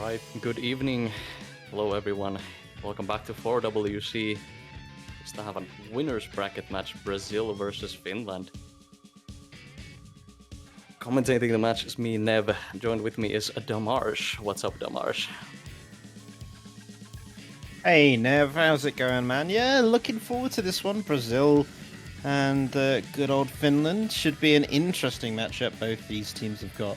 Right, good evening. Hello, everyone. Welcome back to 4WC. We still have a winner's bracket match, Brazil versus Finland. Commentating the match is me, Nev. Joined with me is Damarsh. What's up, Damarsh? Hey Nev, how's it going, man? Yeah, looking forward to this one. Brazil and good old Finland should be an interesting matchup. Both these teams have got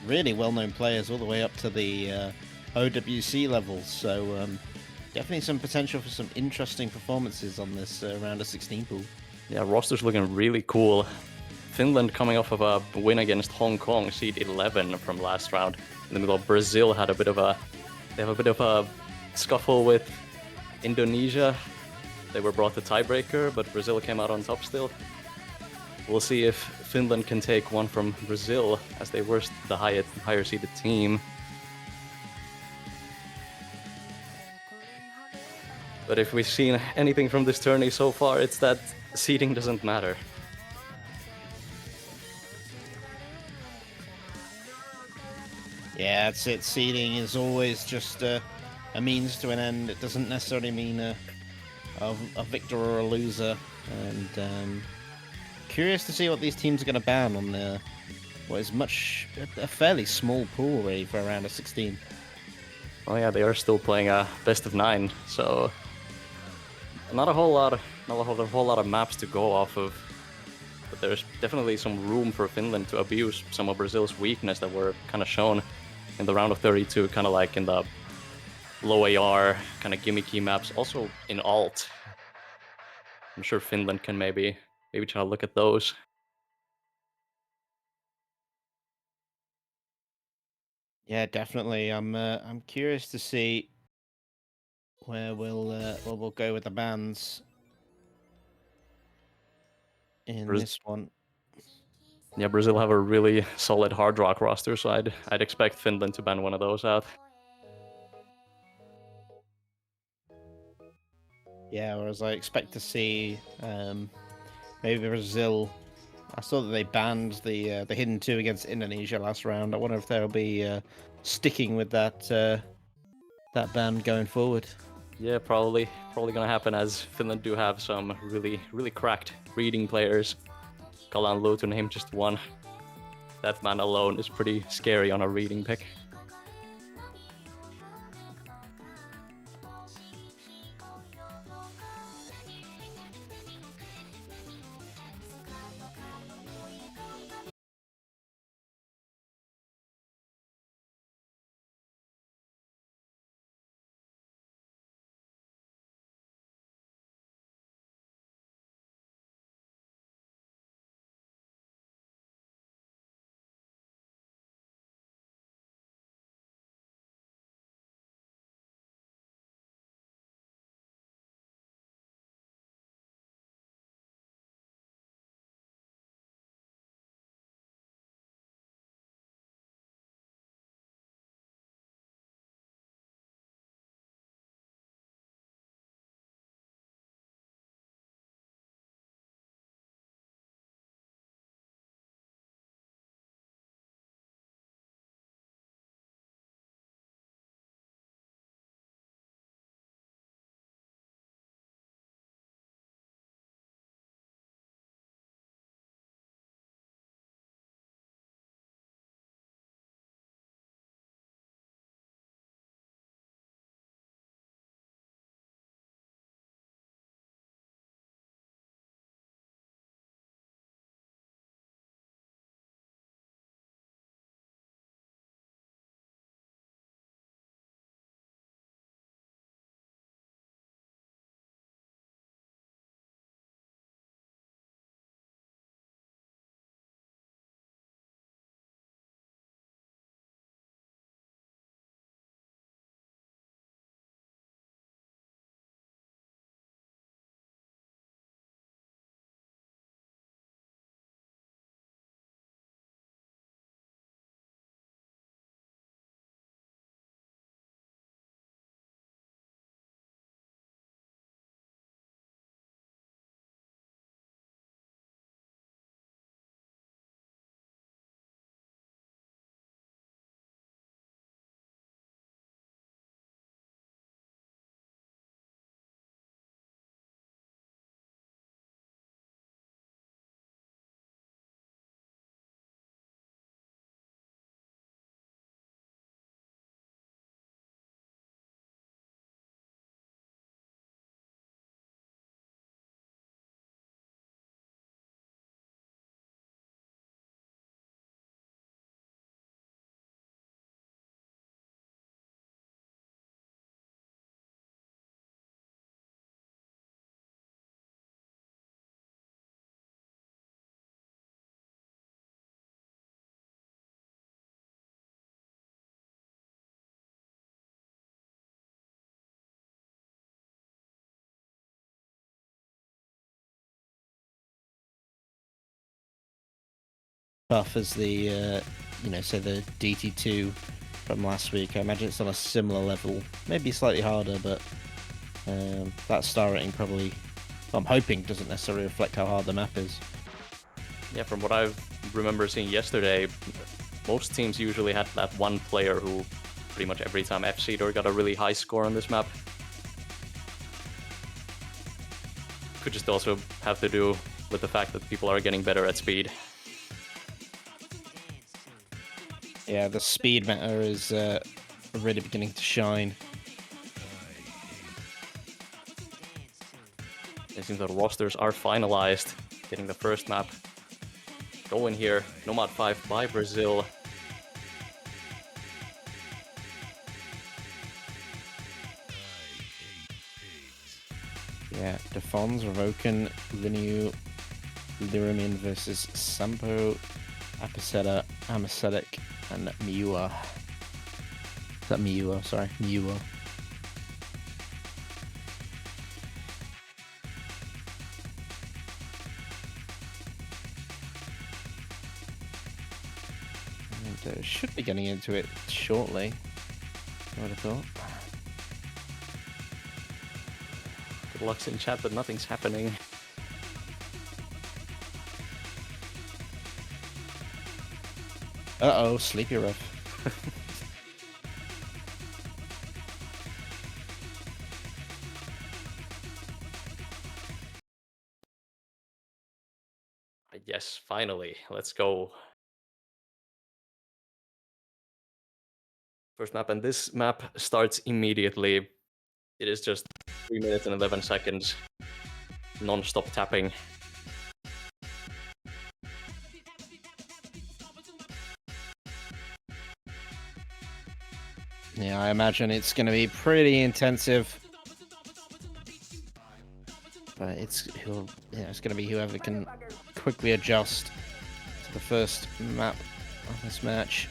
really well-known players all the way up to the OWC levels, so definitely some potential for some interesting performances on this round of 16 pool. Yeah, roster's looking really cool. Finland coming off of a win against Hong Kong, seed 11 from last round. In the middle, Brazil had a bit of a scuffle with Indonesia. They were brought to tiebreaker, but Brazil came out on top still. We'll see if Finland can take one from Brazil, as they were the higher seeded team. But if we've seen anything from this tourney so far, it's that seeding doesn't matter. Yeah, that's it. Seeding is always just a means to an end. It doesn't necessarily mean a victor or a loser. And curious to see what these teams are going to ban on what is a fairly small pool really for a round of 16. Oh yeah, they are still playing a best of 9, so not a whole lot of maps to go off of. But there's definitely some room for Finland to abuse some of Brazil's weakness that were kind of shown in the round of 32, kind of like in the low AR kind of gimmicky maps, also in alt. I'm sure Finland can maybe try to look at those. Yeah, definitely. I'm curious to see where we'll go with the bans in Braz- this one. yeah, Brazil have a really solid hard rock roster, so I'd expect Finland to ban one of those out. Yeah, whereas I expect to see maybe Brazil. I saw that they banned the hidden two against Indonesia last round. I wonder if they'll be sticking with that ban going forward. Yeah, probably gonna happen, as Finland do have some really cracked reading players. Kalan Lu, to name just one. That man alone is pretty scary on a reading pick. buff as the, say the DT2 from last week. I imagine it's on a similar level, maybe slightly harder, but that star rating probably, I'm hoping, doesn't necessarily reflect how hard the map is. Yeah, from what I remember seeing yesterday, most teams usually had that one player who pretty much every time FC'd or got a really high score on this map. Could just also have to do with the fact that people are getting better at speed. Yeah, the speed meta is really beginning to shine. It seems that rosters are finalized, getting the first map going here. Nomad 5 by Brazil. Yeah, Defons, Revoken, Lineu, Liramin versus Sampo, Apicetta, Amacetic, and Miua. Is that Miua? Sorry, Miua. And should be getting into it shortly, I would have thought. Good luck's in chat, but nothing's happening. Uh-oh, sleepy ref. Yes, finally. Let's go. First map, and this map starts immediately. It is just 3 minutes and 11 seconds. Non-stop tapping. Yeah, I imagine it's going to be pretty intensive. But it's going to be whoever can quickly adjust to the first map of this match.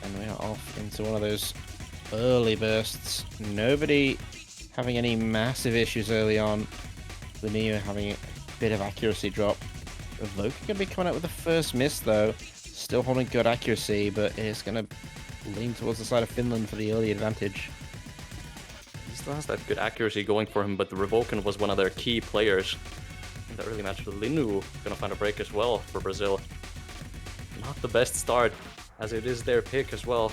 And we are off into one of those early bursts. Nobody having any massive issues early on. Lineu having a bit of accuracy drop. Evoke going to be coming out with the first miss though. Still holding good accuracy, but it's going to lean towards the side of Finland for the early advantage. He still has that good accuracy going for him, but the Revoken was one of their key players in the early match. Lineu gonna find a break as well for Brazil. Not the best start, as it is their pick as well.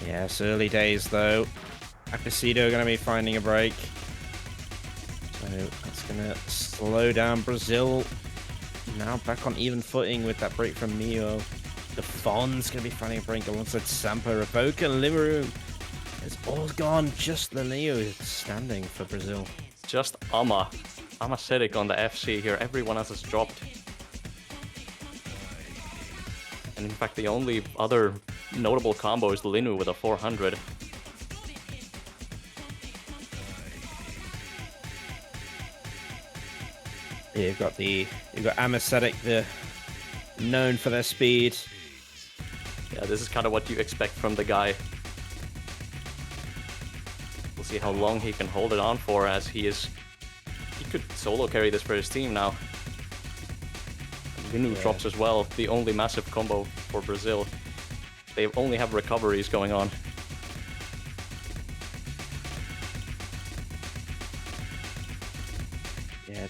Yes, early days though. Apicido going to be finding a break. So that's going to slow down Brazil. Now back on even footing with that break from Mio. The Fon's going to be finding a break alongside Sampo, Revoken, and Limaroom. It's all gone, just Lineu standing for Brazil. Just Amacetic on the FC here. Everyone else has dropped. And in fact, the only other notable combo is Lineu with a 400. Yeah, you've got Amacetic, known for their speed. Yeah, this is kind of what you expect from the guy. We'll see how long he can hold it on for, as he could solo carry this for his team now. Lineu drops as well, the only massive combo for Brazil. They only have recoveries going on. Yeah,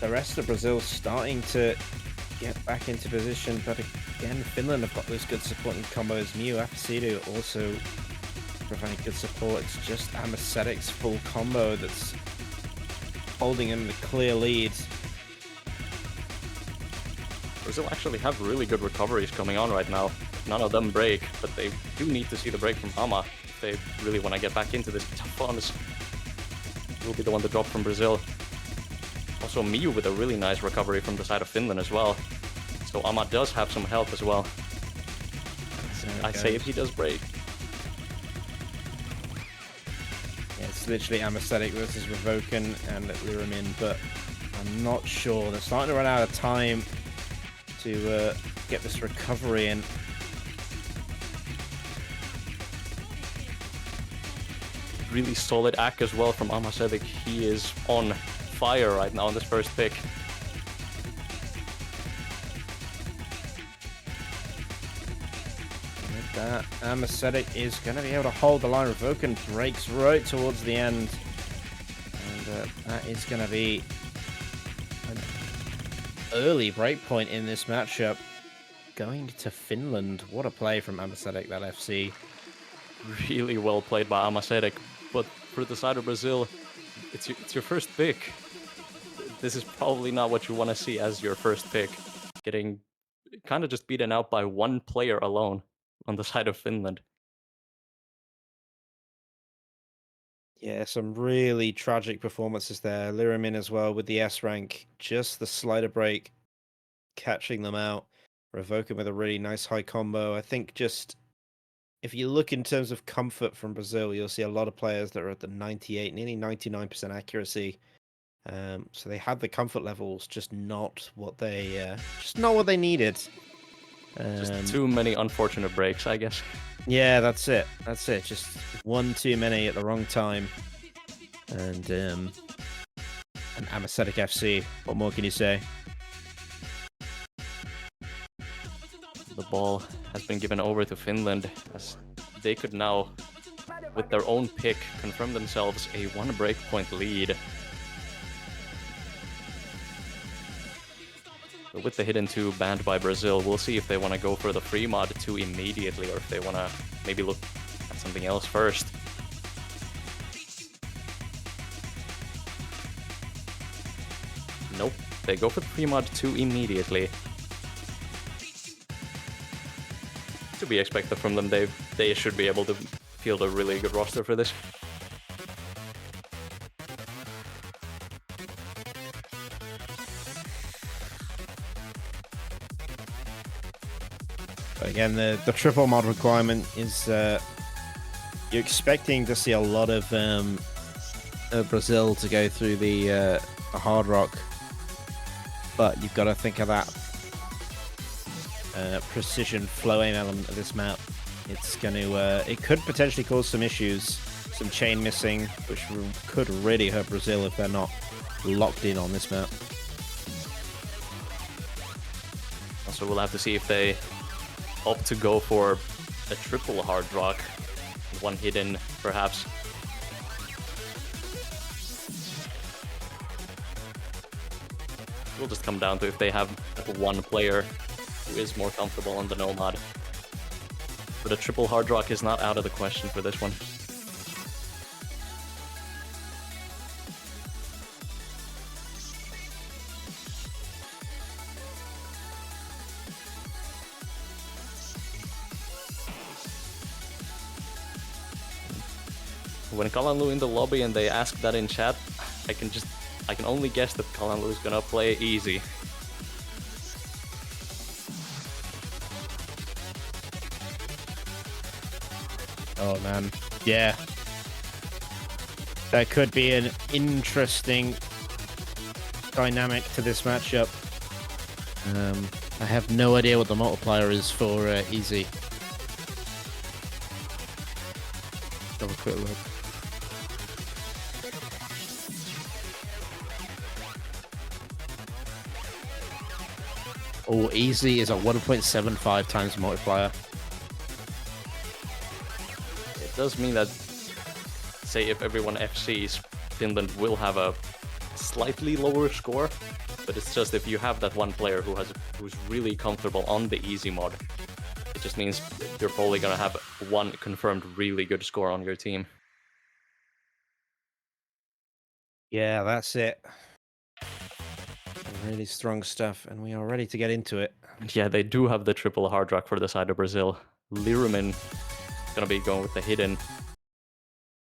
the rest of Brazil starting to get back into position, but again, Finland have got those good supporting combos. Miu Apicido also providing good support. It's just Amacetic's full combo that's holding him the clear lead. Brazil actually have really good recoveries coming on right now. None of them break, but they do need to see the break from Ama if they really want to get back into this. Defons will be the one to drop from Brazil. Also Miu with a really nice recovery from the side of Finland as well. So Ama does have some help as well. I say if he does break. Yeah, it's literally Amacetic versus Revoken and Liramin, but I'm not sure. They're starting to run out of time to get this recovery in. really solid act as well from Amasedik. He is on fire right now on this first pick. With that, Amasedik is going to be able to hold the line. Revoken breaks right towards the end. And that is going to be an early break point in this matchup. Going to Finland. What a play from Amasedik, that FC. Really well played by Amasedik. But for the side of Brazil, it's your first pick. This is probably not what you want to see as your first pick. Getting kind of just beaten out by one player alone on the side of Finland. Yeah, some really tragic performances there. Liramin as well with the S rank. Just the slider break, catching them out. Revoken with a really nice high combo. I think just, if you look in terms of comfort from Brazil, you'll see a lot of players that are at the 98, nearly 99% accuracy. So they had the comfort levels, just not what they needed. Just too many unfortunate breaks, I guess. Yeah, that's it. That's it. Just one too many at the wrong time. And an Amasedik FC. What more can you say? The ball has been given over to Finland as they could now, with their own pick, confirm themselves a one breakpoint lead. But with the hidden 2 banned by Brazil, we'll see if they want to go for the free mod 2 immediately or if they want to maybe look at something else first. Nope, they go for the free mod 2 immediately. To be expected from them, they should be able to field a really good roster for this. Again, the triple mod requirement is you're expecting to see a lot of Brazil to go through the hard rock, but you've got to think of that precision flow aim element of this map. It's going to it could potentially cause some issues, some chain missing, which could really hurt Brazil if they're not locked in on this map. Also, we'll have to see if they opt to go for a triple hard rock, one hidden perhaps. It will just come down to if they have one player who is more comfortable on the Nomad. But a triple hard rock is not out of the question for this one. When Kalanlu in the lobby and they ask that in chat, I can only guess that Kalanlu is gonna play easy. Oh man, yeah. That could be an interesting dynamic to this matchup. I have no idea what the multiplier is for easy. Have a quick look. Oh, easy is a 1.75 times multiplier. It does mean that, say, if everyone FCs, Finland will have a slightly lower score, but it's just if you have that one player who's really comfortable on the easy mod, it just means you're probably gonna have one confirmed really good score on your team. Yeah, that's it. Really strong stuff, and we are ready to get into it. Yeah, they do have the triple hard rock for the side of Brazil. Liramin gonna be going with the hidden,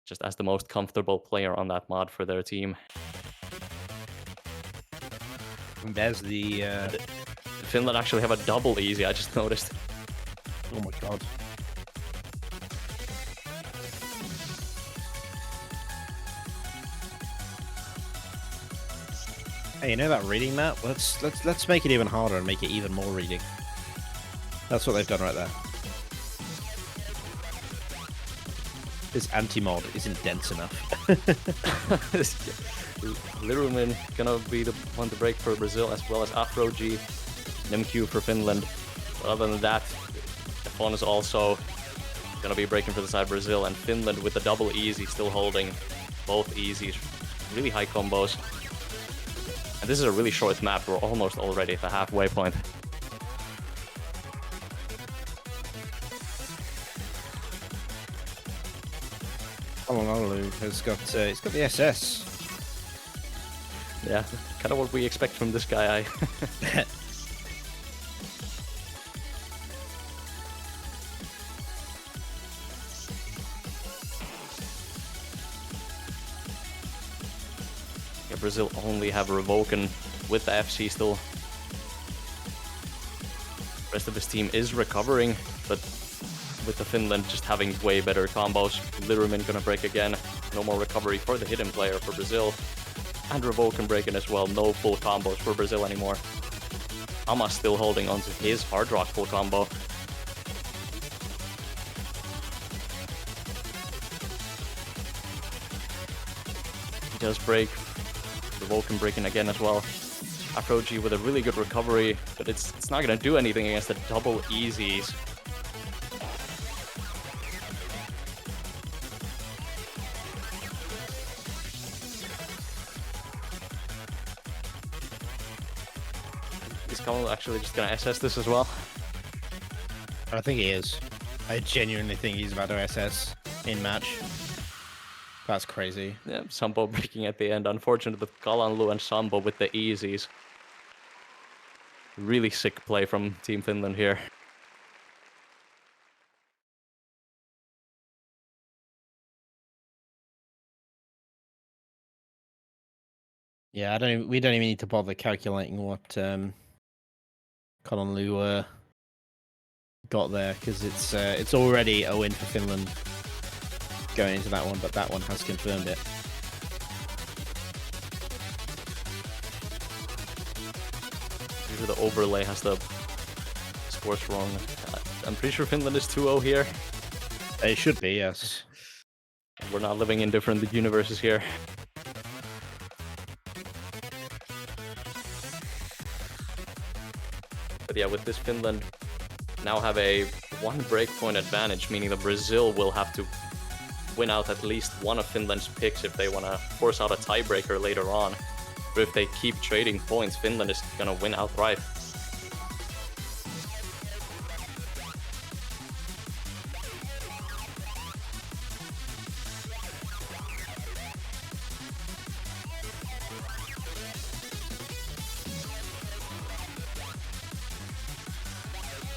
just as the most comfortable player on that mod for their team. And there's the Finland actually have a double easy, I just noticed. oh my god. Hey, you know that reading map? Let's make it even harder and make it even more reading. That's what they've done right there. This anti-mod isn't dense enough. Lirumin gonna be the one to break for Brazil, as well as Afro-G, Nimq for Finland. But other than that, Fon is also gonna be breaking for the side Brazil, and Finland with the double easy still holding both easies. Really high combos. And this is a really short map. We're almost already at the halfway point. Honolulu has got he's got the SS. Yeah, kind of what we expect from this guy. Yeah, Brazil only have Revoken with the FC still. Rest of his team is recovering, but with the Finland just having way better combos. Lirumin gonna break again. No more recovery for the hidden player for Brazil. And Revoken breaking as well. No full combos for Brazil anymore. Ama still holding onto his hard rock full combo. He does break. Revoken breaking again as well. Afro-G with a really good recovery, but it's not gonna do anything against the double easies. Is Kamal actually just gonna SS this as well? I think he is. I genuinely think he's about to SS in match. That's crazy. Yeah, Sambo breaking at the end. Unfortunate with Kalanlu and Sambo with the easies. Really sick play from Team Finland here. Yeah, we don't even need to bother calculating what Kalanlu got there, because it's already a win for Finland going into that one, but that one has confirmed it. Usually the overlay has the scores wrong. I'm pretty sure Finland is 2-0 here. It should be, yes. We're not living in different universes here. But yeah, with this Finland now have a 1 breakpoint advantage, meaning that Brazil will have to win out at least one of Finland's picks if they want to force out a tiebreaker later on. But if they keep trading points, Finland is going to win outright.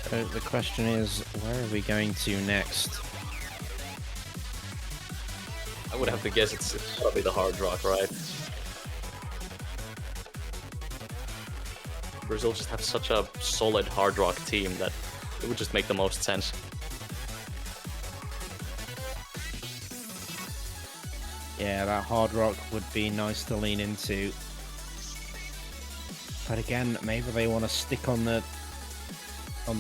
So the question is, where are we going to next? I would have to guess it's probably the hard rock, right? Brazil just have such a solid hard rock team that it would just make the most sense. Yeah, that hard rock would be nice to lean into. But again, maybe they want to stick on the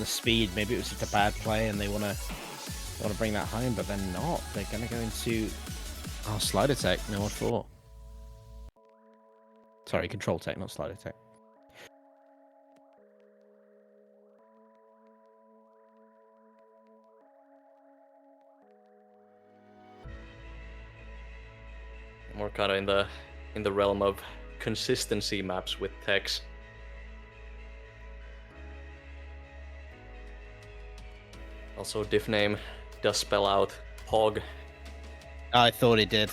speed. Maybe it was just a bad play and they want to bring that home, but they're not. They're going to go into slide attack. No, what for? Sorry, control tech, not slide attack. More kind of in the realm of consistency maps with techs. Also, diff name does spell out Pog. I thought it did.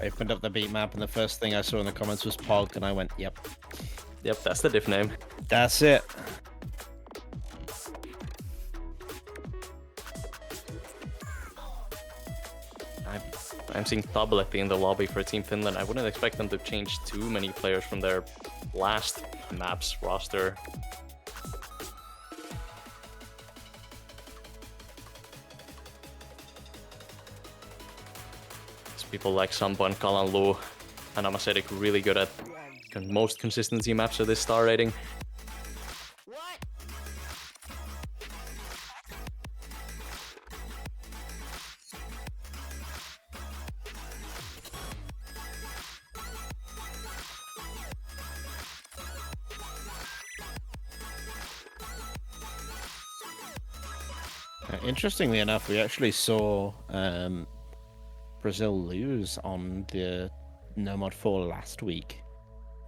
I opened up the beat map and the first thing I saw in the comments was Pog, and I went, yep. Yep, that's the diff name. That's it. I'm seeing Tabletti in the lobby for Team Finland. I wouldn't expect them to change too many players from their last map's roster. People like Sampo and Kalanlu and Amaserik really good at most consistency maps of this star rating. Interestingly enough, we actually saw Brazil lose on the No Mod 4 last week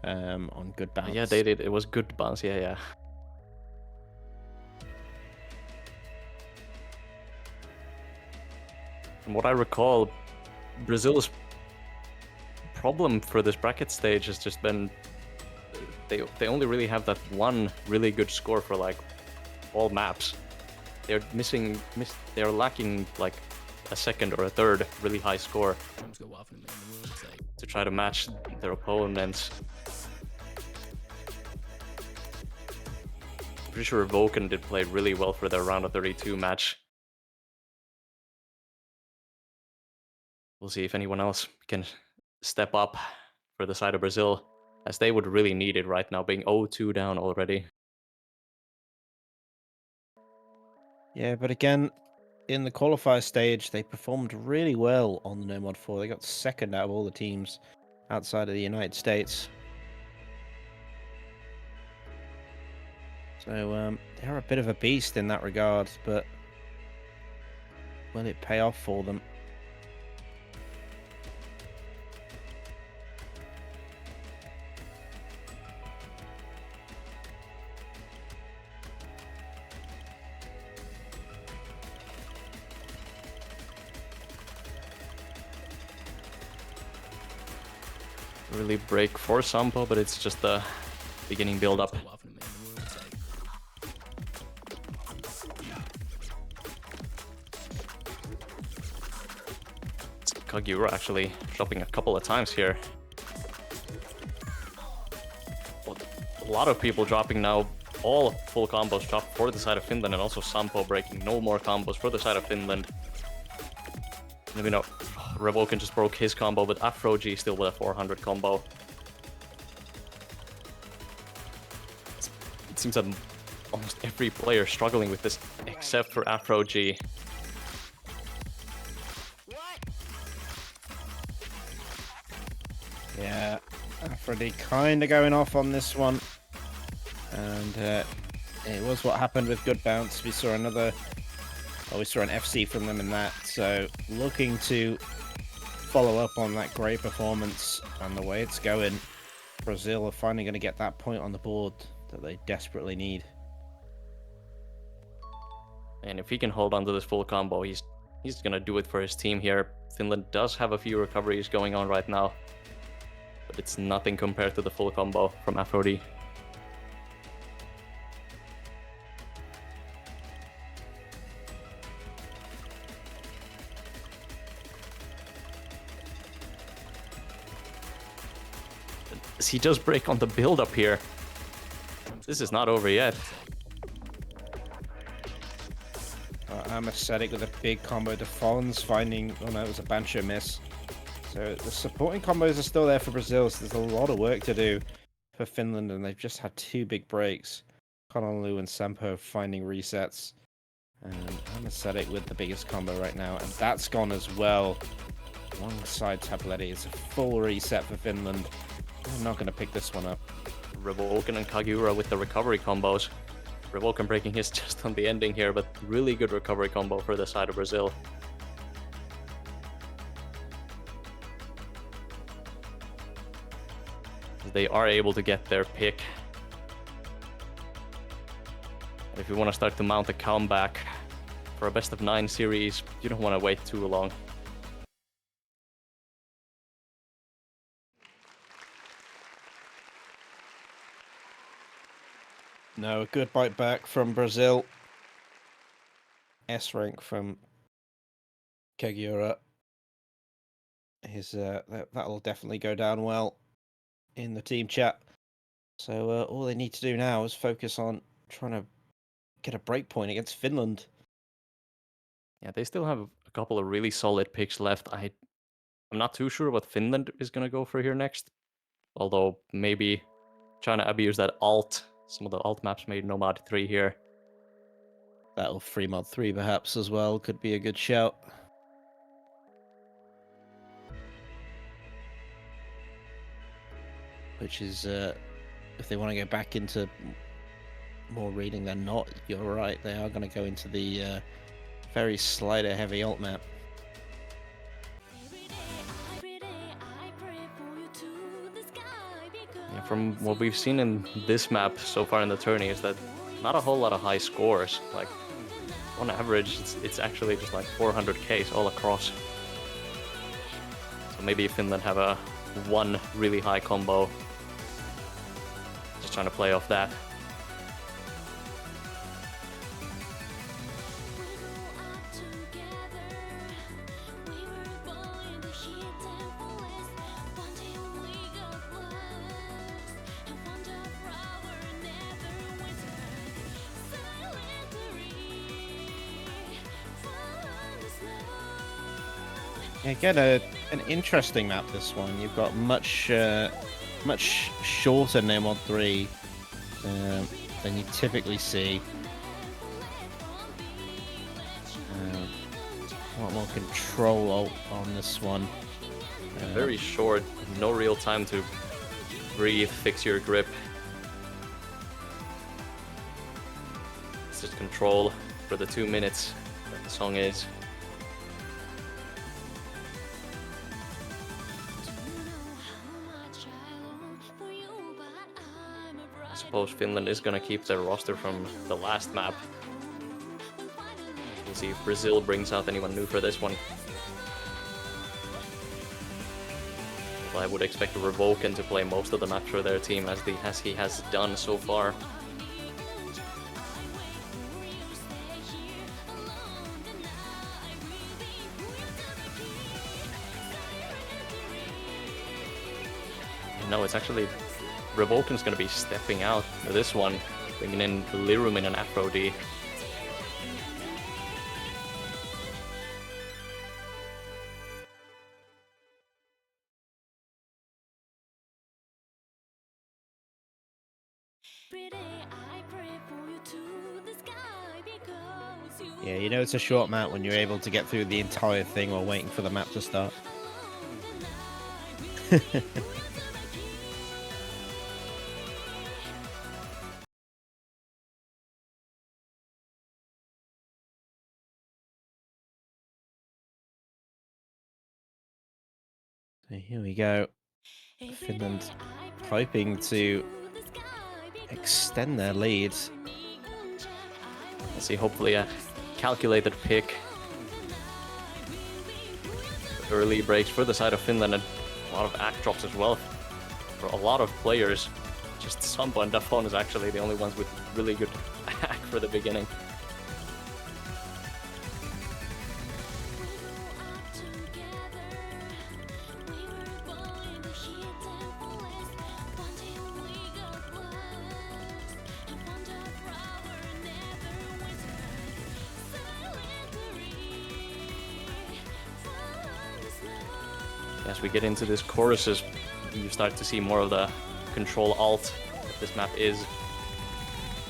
on Good Bounce. Yeah, they did. It was Good Bounce, yeah. From what I recall, Brazil's problem for this bracket stage has just been they only really have that one really good score for like all maps. They're they're lacking like a second or a third really high score to try to match their opponents. Pretty sure Vulcan did play really well for their round of 32 match. We'll see if anyone else can step up for the side of Brazil, as they would really need it right now, being 0-2 down already. Yeah, but again, in the qualifier stage, they performed really well on the No Mod 4. They got second out of all the teams outside of the United States. So they're a bit of a beast in that regard, but will it pay off for them? Really break for Sampo, but it's just the beginning build up. Kagiura actually shopping a couple of times here. A lot of people dropping now. All full combos dropped for the side of Finland, and also Sampo breaking no more combos for the side of Finland. And, you know, Revoken just broke his combo, but Afro G still with a 400 combo. It seems that almost every player struggling with this except for Afro G. Yeah, Aphrodite kind of going off on this one. And it was what happened with Good Bounce. We saw an FC from them in that. So looking to follow up on that great performance and the way it's going, Brazil are finally going to get that point on the board that they desperately need. And if he can hold on to this full combo, he's gonna do it for his team here. Finland does have a few recoveries going on right now, but it's nothing compared to the full combo from Aphrodite. He does break on the build up here. This is not over yet. I'm aesthetic with a big combo. The Fons finding... Oh no, it was a Bancho miss. So the supporting combos are still there for Brazil, so there's a lot of work to do for Finland, and they've just had two big breaks. Kononlu and Sampo finding resets. And I'm aesthetic with the biggest combo right now, and that's gone as well. Alongside Tabletti, it's a full reset for Finland. I'm not going to pick this one up. Revoken and Kagiura with the recovery combos. Revoken breaking his just on the ending here, but really good recovery combo for the side of Brazil. They are able to get their pick. If you want to start to mount a comeback for a best of 9 series, you don't want to wait too long. No, a good bite back from Brazil. S rank from Kagiura. That'll definitely go down well in the team chat. So all they need to do now is focus on trying to get a break point against Finland. Yeah, they still have a couple of really solid picks left. I'm I'm not too sure what Finland is gonna go for here next. Although maybe trying to abuse that alt. Some of the alt maps made Nomad 3 here. That'll free mod 3 perhaps as well. Could be a good shout. Which is, if they want to go back into more reading, they're not. You're right. They are going to go into the very slider heavy alt map. Yeah, from what we've seen in this map so far in the tourney is that not a whole lot of high scores. Like on average, it's actually just like 400k all across. So maybe Finland have a one really high combo. Just trying to play off that. Again, an interesting map, this one. You've got much shorter Nomad 3 than you typically see. A lot more control on this one. Very short, no real time to breathe, fix your grip. It's just control for the 2 minutes that the song is. I suppose Finland is gonna keep their roster from the last map. We'll see if Brazil brings out anyone new for this one. Well, I would expect Revoken to play most of the match for their team as he has done so far. No, it's actually Revoken's going to be stepping out for this one, bringing in Lirumin and Afro D. Yeah, you know it's a short map when you're able to get through the entire thing while waiting for the map to start. So here we go. Finland hoping to extend their lead. Let's see, hopefully a calculated pick. Early breaks for the side of Finland and a lot of act drops as well for a lot of players. Just Sampo and Dafon is actually the only ones with really good act for the beginning. As we get into this choruses, you start to see more of the control alt that this map is.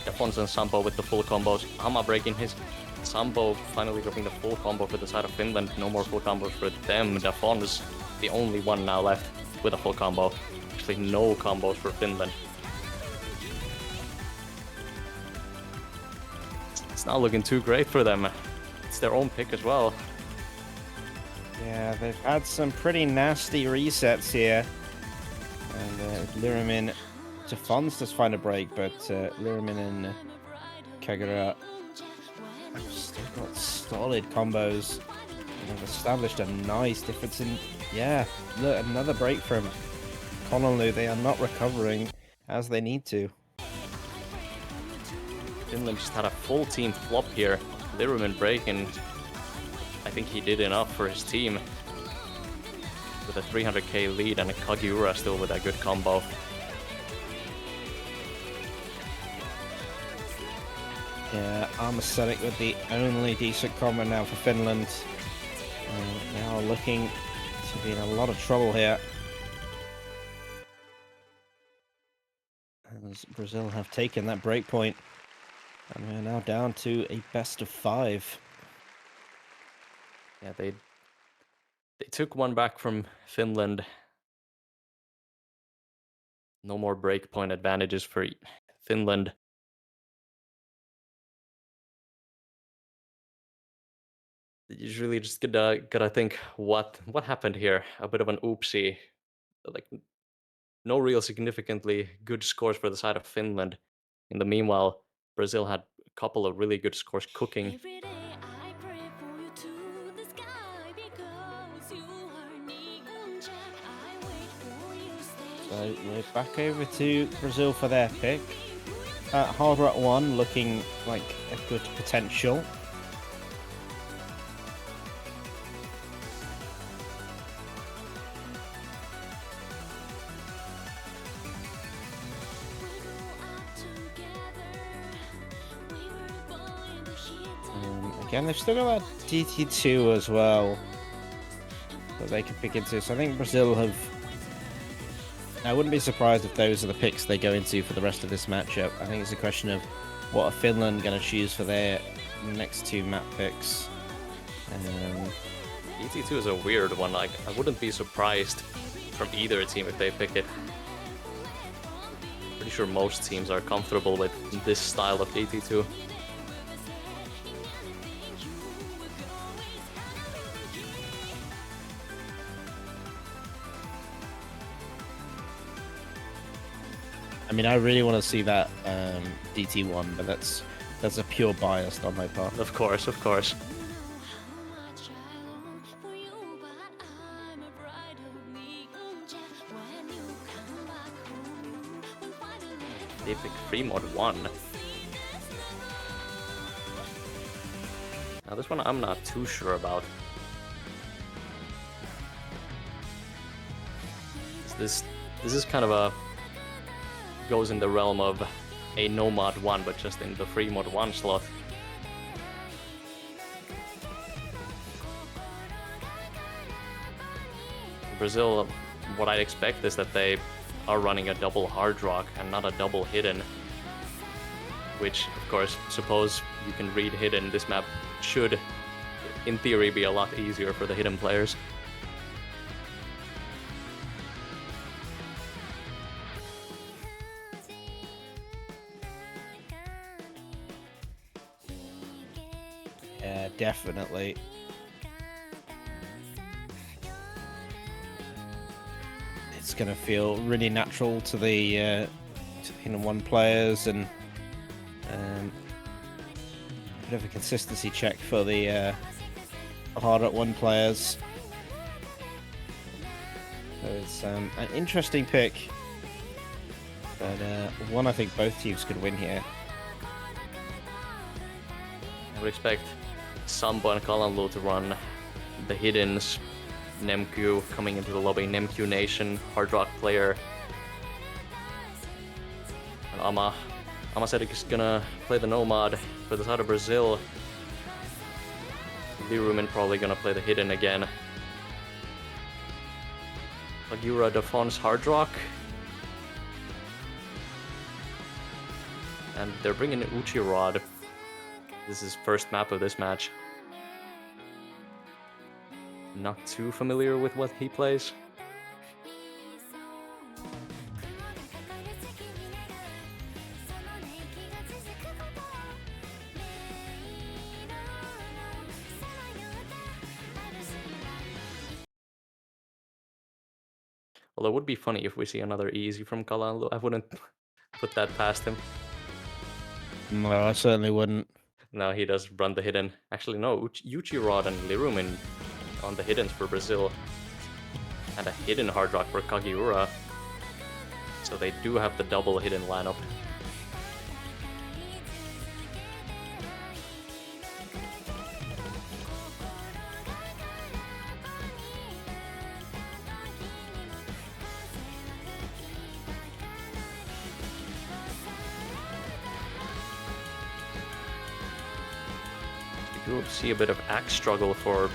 Dafons and Sampo with the full combos. Hama breaking his. Sampo finally dropping the full combo for the side of Finland. No more full combos for them. Dafons the only one now left with a full combo. Actually no combos for Finland. It's not looking too great for them. It's their own pick as well. Yeah, they've had some pretty nasty resets here. And Lirumin, Dafons does find a break, but Lirumin and Kagura have still got solid combos. And have established a nice difference in... Yeah, look, another break from Kononlu. They are not recovering as they need to. Finland just had a full team flop here. Lirumin breaking. I think he did enough for his team. With a 300k lead and a Kagiura still with a good combo. Yeah, Armasonic with the only decent combo now for Finland. Now looking to be in a lot of trouble here. As Brazil have taken that break point. And we're now down to a best of 5. Yeah, they took one back from Finland. No more breakpoint advantages for Finland. You really just gotta think what happened here. A bit of an oopsie. Like no real significantly good scores for the side of Finland. In the meanwhile, Brazil had a couple of really good scores cooking. So we're back over to Brazil for their pick. Hard Rock 1 looking like a good potential. Again, they've still got that DT2 as well that they can pick into. So I think Brazil have... I wouldn't be surprised if those are the picks they go into for the rest of this matchup. I think it's a question of what are Finland going to choose for their next 2 map picks. DT2 is a weird one. Like, I wouldn't be surprised from either team if they pick it. Pretty sure most teams are comfortable with this style of DT2. I mean, I really want to see that DT1, but that's a pure bias on my part. Of course, of course. They pick free mod 1. Now this one I'm not too sure about. This is kind of a... goes in the realm of a no mod 1, but just in the free mod 1 slot. Brazil, what I'd expect is that they are running a double hard rock and not a double hidden, which of course, suppose you can read hidden, this map should in theory be a lot easier for the hidden players. Yeah, definitely. It's going to feel really natural to the hidden 1 players, and a bit of a consistency check for the hard at 1 players. So it's an interesting pick, but one I think both teams could win here. I would expect Sambo and Kalanlu to run the hiddens. Nemku coming into the lobby, Nemku Nation, hard rock player. And Ama said he's gonna play the Nomad for the side of Brazil. Lirumin probably gonna play the hidden again. Agura Defons hard rock. And they're bringing Uchirod. This is first map of this match. Not too familiar with what he plays. Well, it would be funny if we see another easy from Kalanlu. I wouldn't put that past him. No, I certainly wouldn't. No, he does run the hidden. Actually, no, Uchirod and Lirumin on the hiddens for Brazil. And a hidden hard rock for Kagiura. So they do have the double hidden lineup. You do see a bit of axe struggle for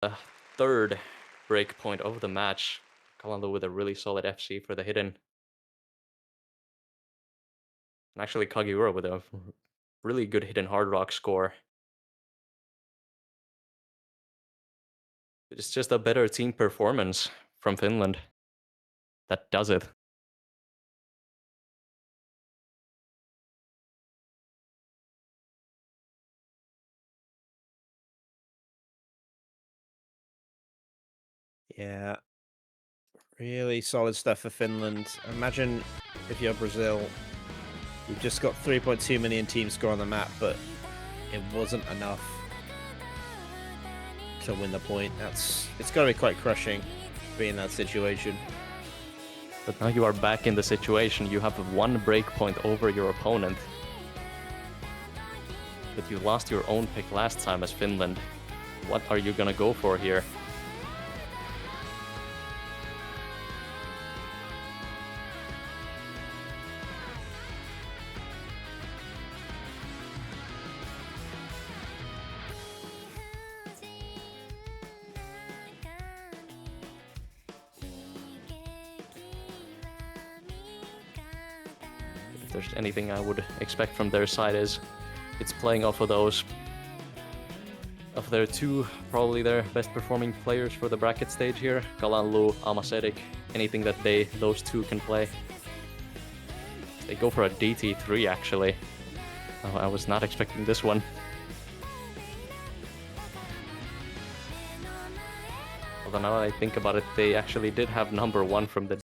the third break point of the match. Kalanlu with a really solid FC for the hidden. And actually Kagiura with a really good hidden hard rock score. It's just a better team performance from Finland that does it. Yeah. Really solid stuff for Finland. Imagine if you're Brazil, you've just got 3.2 million teams score on the map, but it wasn't enough to win the point. It's got to be quite crushing to be in that situation. But now you are back in the situation. You have one break point over your opponent. But you lost your own pick last time as Finland. What are you gonna go for here? If there's anything I would expect from their side is it's playing off of those of their two, probably their best performing players for the bracket stage here. Kalanlu, Almasedik, anything that those two can play. They go for a DT3 actually. Oh, I was not expecting this one. Although now that I think about it, they actually did have number 1 from the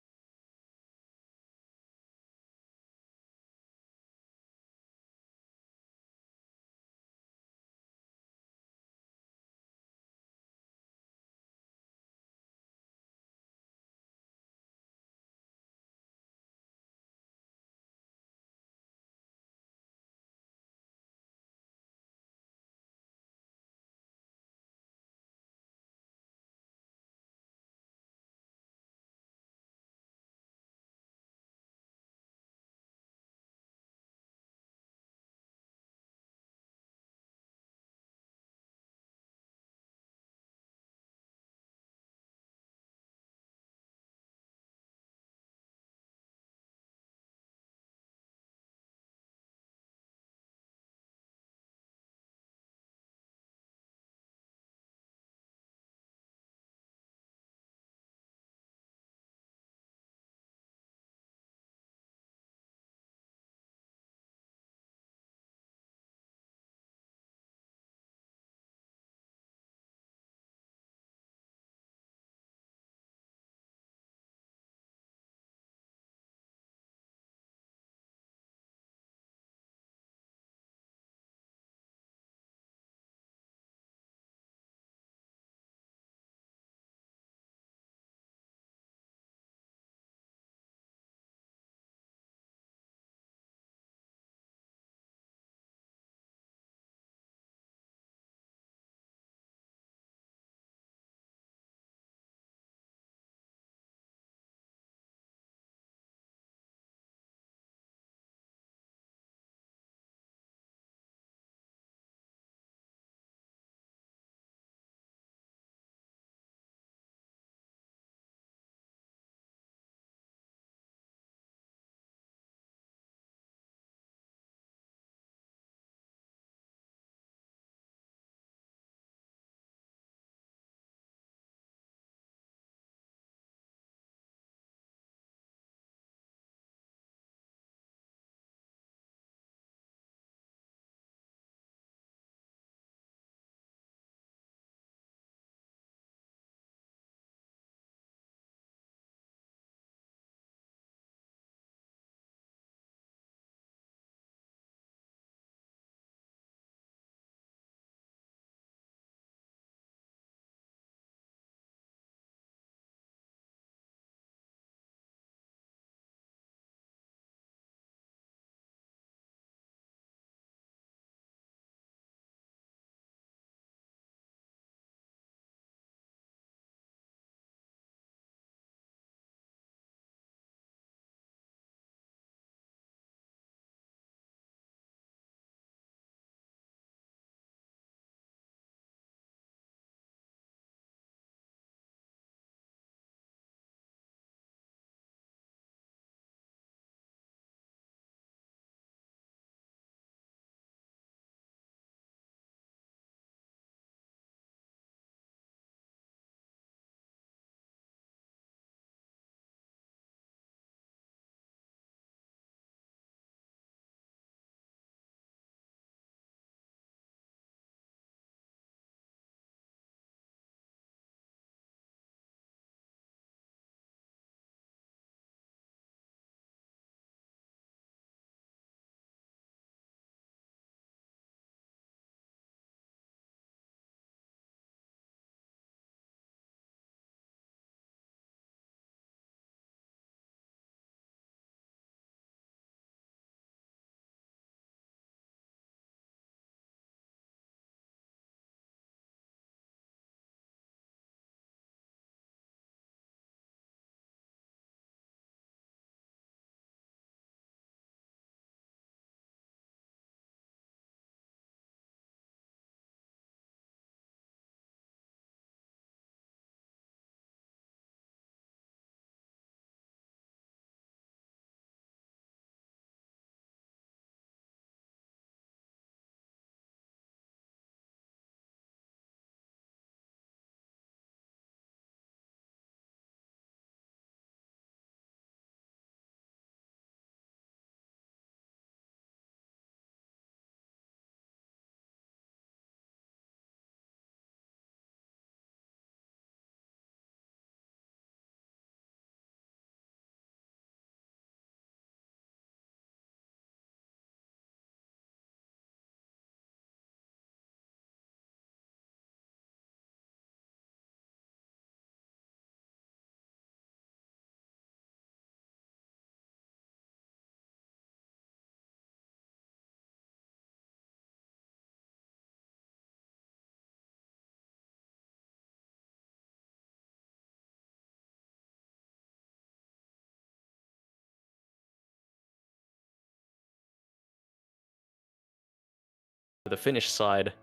to the Finnish side.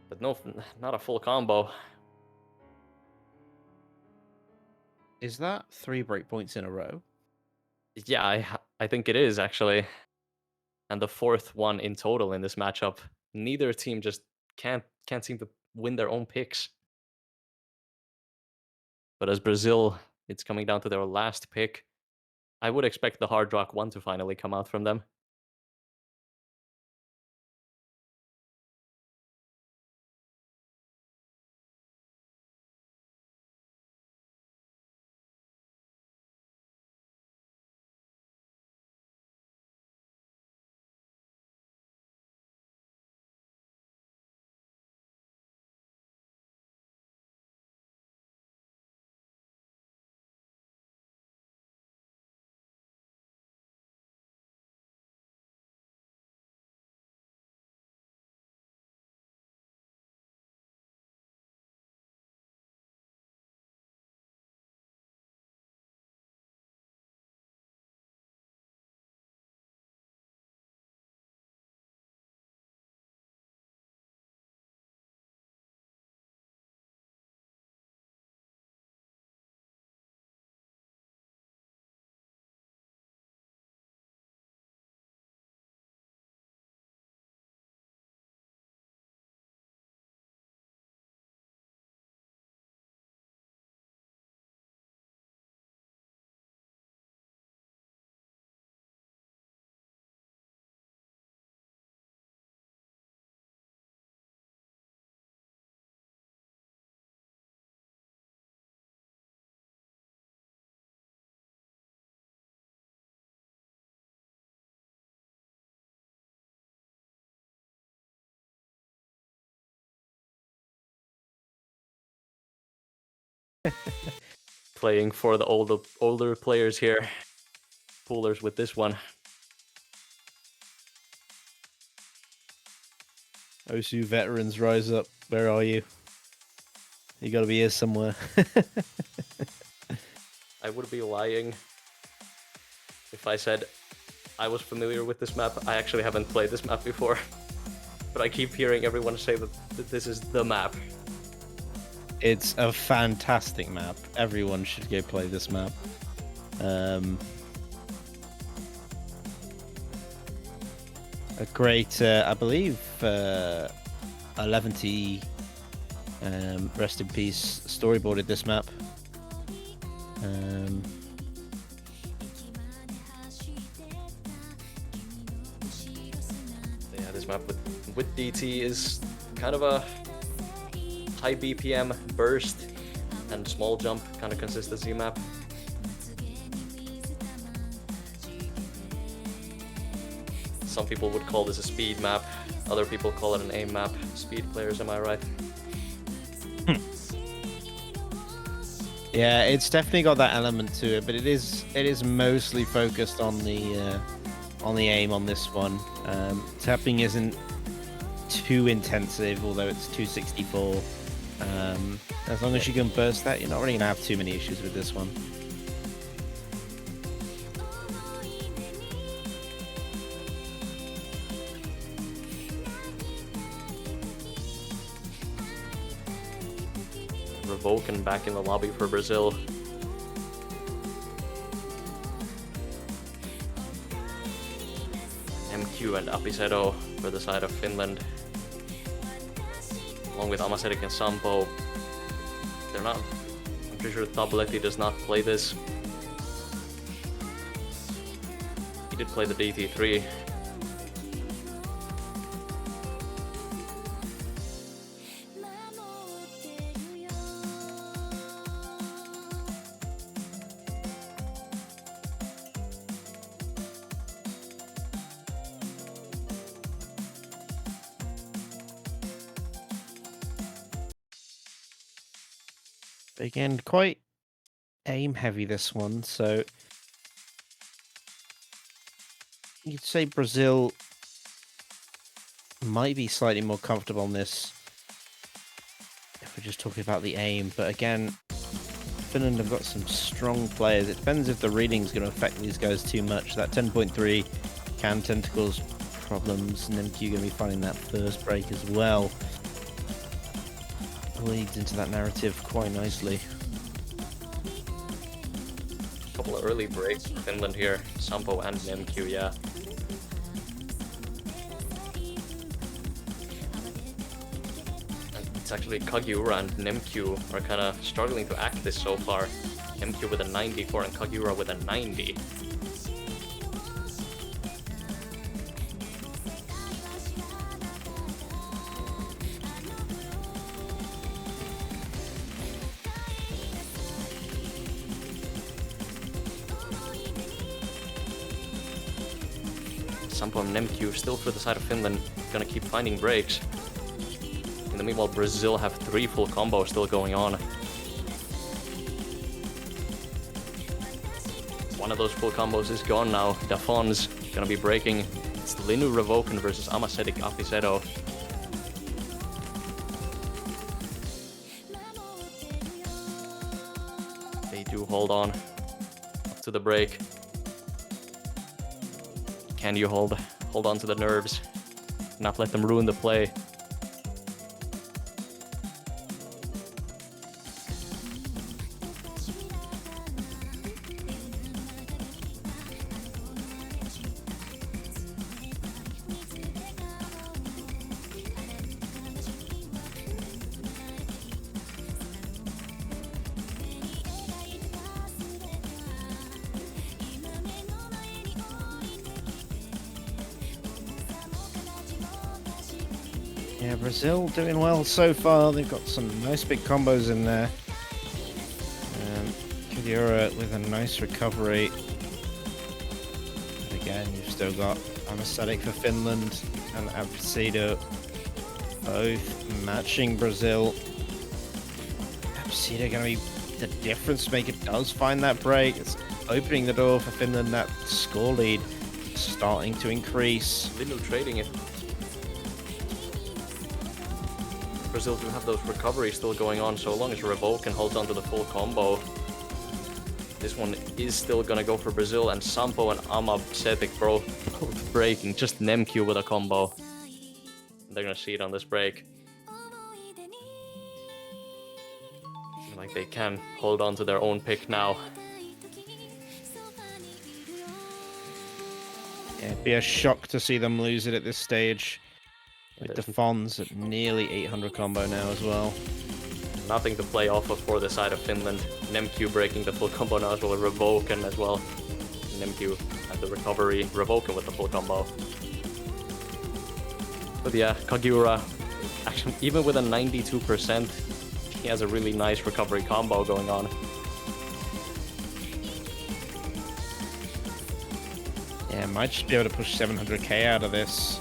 But no, not a full combo. Is that 3 breakpoints in a row? Yeah, I think it is actually. And the 4th one in total in this matchup. Neither team just can't seem to win their own picks. But as Brazil, it's coming down to their last pick. I would expect the Hard Rock 1 to finally come out from them. Playing for the older players here. Poolers with this one. Osu veterans, rise up. Where are you? You gotta be here somewhere. I would be lying if I said I was familiar with this map. I actually haven't played this map before. But I keep hearing everyone say that this is the map. It's a fantastic map. Everyone should go play this map. A great, I believe, 11T, rest in peace, storyboarded this map. Yeah, this map with DT is kind of a high BPM burst and small jump kind of consistency map. Some people would call this a speed map, other people call it an aim map. Speed players, am I right? Yeah, it's definitely got that element to it, but it is mostly focused on the aim on this one. Tapping isn't too intensive, although it's 264. As long as you can burst that, you're not really gonna have too many issues with this one. Revoken back in the lobby for Brazil. MQ and Apisedo for the side of Finland. Along with Amaserik and Sampo. They're not... I'm pretty sure Tabletti does not play this. He did play the DT3. Again, quite aim heavy this one, so you'd say Brazil might be slightly more comfortable on this if we're just talking about the aim, but again, Finland have got some strong players. It depends if the reading's going to affect these guys too much. That 10.3 can tentacles problems. Nemq going to be finding that first break as well. Leads into that narrative quite nicely. A couple of early breaks for Finland here. Sampo and Nemq, yeah. And it's actually Kagiura and Nemq are kind of struggling to act this so far. Nemq with a 94 and Kagiura with a 90. Sampo and Nemq still for the side of Finland, gonna keep finding breaks. In the meanwhile, Brazil have 3 full combos still going on. One of those full combos is gone now. Dafon's gonna be breaking. It's Linu Revoken versus Amasetic Aficedo. They do hold on up to the break. Can you hold on to the nerves, not let them ruin the play? Yeah, Brazil doing well so far. They've got some nice big combos in there. Kagiura with a nice recovery. And again, you've still got Amasetic for Finland and Aficedo both matching Brazil. Aficedo going to be the difference maker. Does find that break. It's opening the door for Finland. That score lead starting to increase. Linu trading it. Brazil do have those recoveries still going on, so long as Revoken holds on to the full combo. This one is still gonna go for Brazil, and Sampo and Amasetic both breaking, just Nemq with a combo. They're gonna see it on this break. Like they can hold on to their own pick now. Yeah, it'd be a shock to see them lose it at this stage. With Dafon's at nearly 800 combo now as well. Nothing to play off of for the side of Finland. Nemq breaking the full combo now as well, Revoken as well. Nemq at the recovery, Revoken with the full combo. But yeah, Kagiura, actually, even with a 92%, he has a really nice recovery combo going on. Yeah, might just be able to push 700k out of this.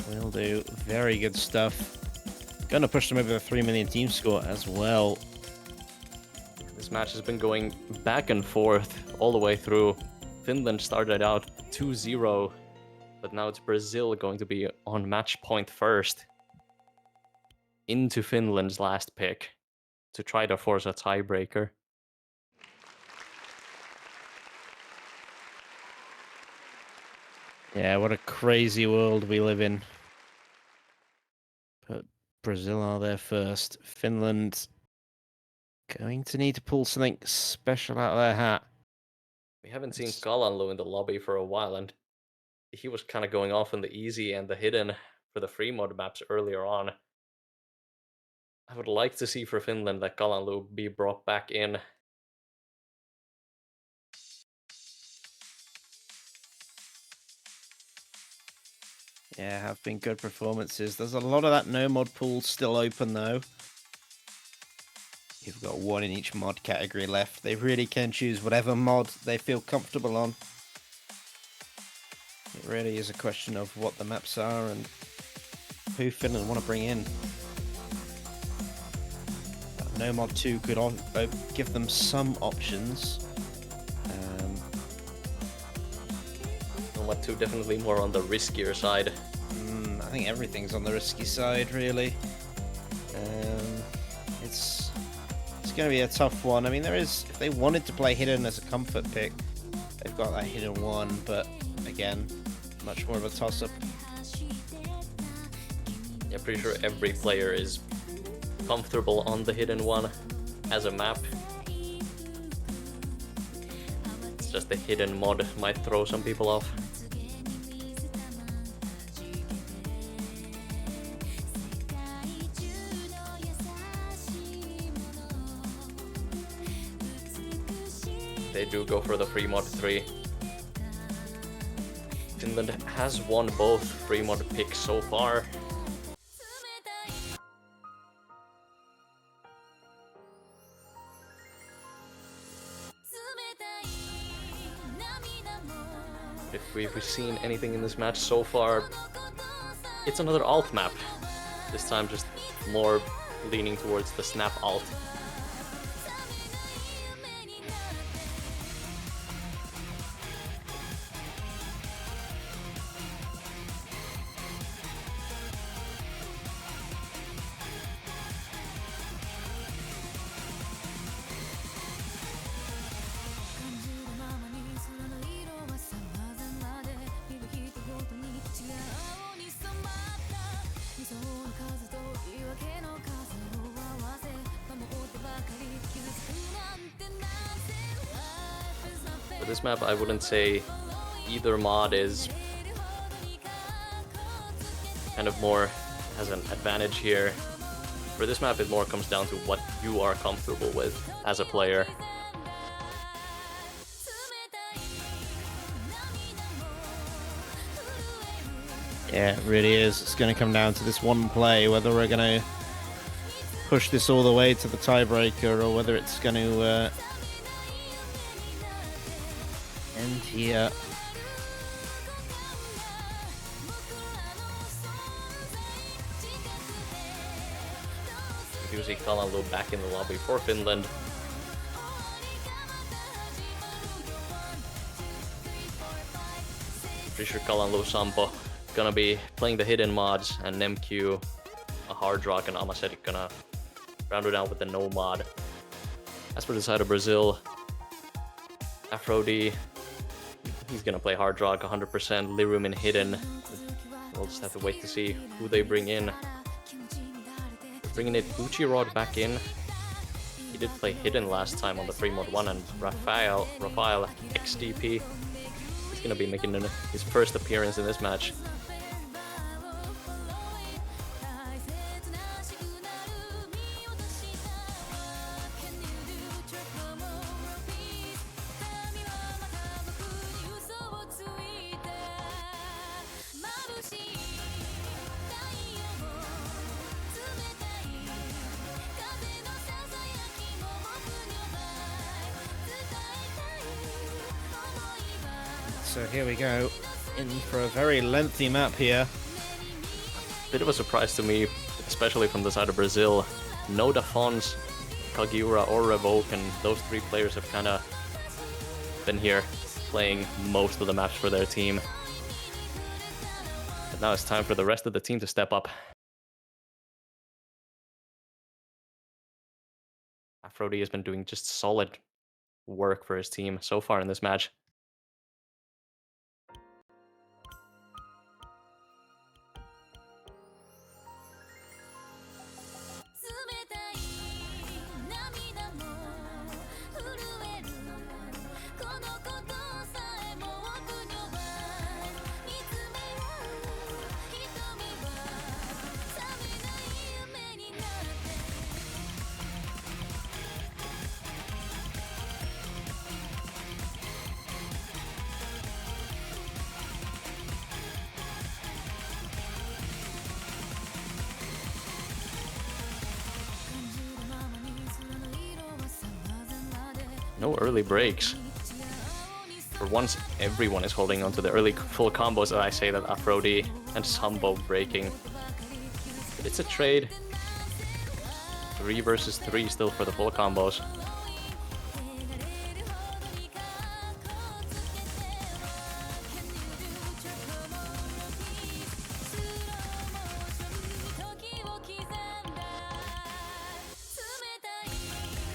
Will do. Very good stuff. Gonna push them over the 3 million team score as well. This match has been going back and forth all the way through. Finland started out 2-0, but now it's Brazil going to be on match point first. Into Finland's last pick to try to force a tiebreaker. Yeah, what a crazy world we live in. But Brazil are there first. Finland going to need to pull something special out of their hat. We haven't seen Kalanlu in the lobby for a while, and he was kind of going off in the easy and the hidden for the free mode maps earlier on. I would like to see for Finland that Kalanlu be brought back in. Yeah, have been good performances. There's a lot of that no mod pool still open though. You've got one in each mod category left. They really can choose whatever mod they feel comfortable on. It really is a question of what the maps are and who Finland want to bring in. No mod 2 could give them some options. No mod 2 definitely more on the riskier side. I think everything's on the risky side, really. It's going to be a tough one. I mean, if they wanted to play Hidden as a comfort pick, they've got that Hidden one, but again, much more of a toss-up. Yeah, pretty sure every player is comfortable on the Hidden one as a map. It's just the Hidden mod might throw some people off. They do go for the free mod 3. Finland has won both free mod picks so far. If we've seen anything in this match so far, it's another alt map. This time just more leaning towards the snap alt. For this map, I wouldn't say either mod is kind of more has an advantage here. For this map, it more comes down to what you are comfortable with as a player. Yeah, it really is. It's going to come down to this one play, whether we're going to push this all the way to the tiebreaker or whether it's going to end here. We do see Kalanlu back in the lobby for Finland. Pretty sure Kalanlu Sampo gonna be playing the hidden mods, and Nemq, a hard rock, and Amaset gonna round it out with the no mod. As for the side of Brazil, Aphrodite, he's gonna play hard rock 100%. Lirum in hidden. We'll just have to wait to see who they bring in. Bringing it Uchirod back in. He did play hidden last time on the free mod 1, and Rafael XDP. He's gonna be making his first appearance in this match. So here we go, in for a very lengthy map here. Bit of a surprise to me, especially from the side of Brazil. No Dafons, Kagiura, or Revoke, and those three players have kind of been here playing most of the maps for their team. But now it's time for the rest of the team to step up. Aphrodite has been doing just solid work for his team so far in this match. No early breaks. For once, everyone is holding on to the early full combos, and I say that Aphrodite and Sambo breaking. But it's a trade. 3 versus 3 still for the full combos.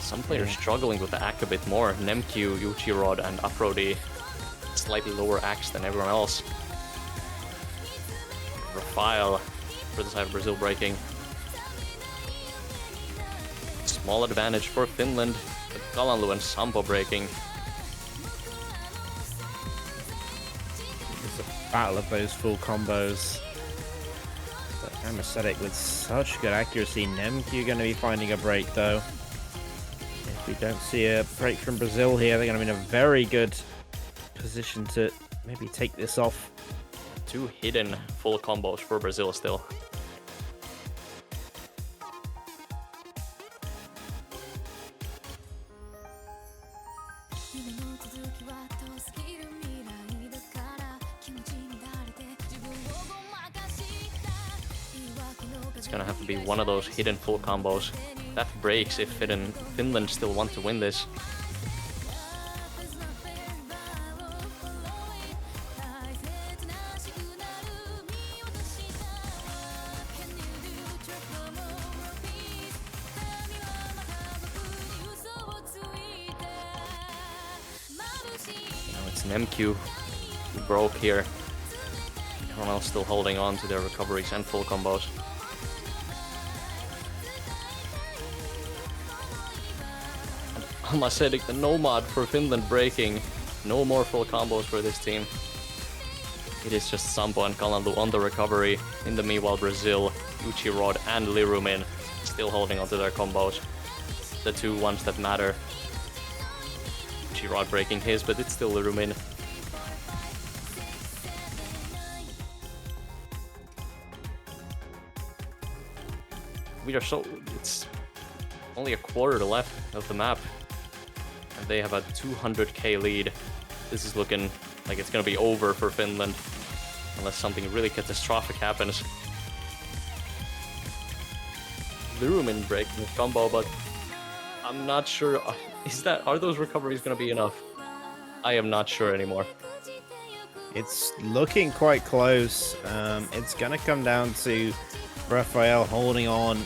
Some players struggling with the axe a bit more. Nemq, Uchirod, and Uprodi slightly lower axe than everyone else. Rafael for the side of Brazil breaking. Small advantage for Finland, with Kalanlu and Sampo breaking. It's a battle of those full combos. But Anesthetic with such good accuracy. Nemq going to be finding a break though. If we don't see a break from Brazil here, they're going to be in a very good position to maybe take this off. 2 hidden full combos for Brazil still. It's gonna have to be one of those hidden full combos. That breaks if Finland still want to win this. Now it's Nemq who broke here. Everyone else still holding on to their recoveries and full combos. Anesthetic, the Nomad for Finland breaking. No more full combos for this team. It is just Sampo and Kalanlu on the recovery. In the meanwhile, Brazil, Uchirod and Lirumin still holding onto their combos. The 2 ones that matter. Uchirod breaking his, but it's still Lirumin. It's only a quarter left of the map. And they have a 200k lead. This is looking like it's gonna be over for Finland. Unless something really catastrophic happens. Lirumin breaking the combo, but I'm not sure. Are those recoveries gonna be enough? I am not sure anymore. It's looking quite close. It's gonna come down to Rafael holding on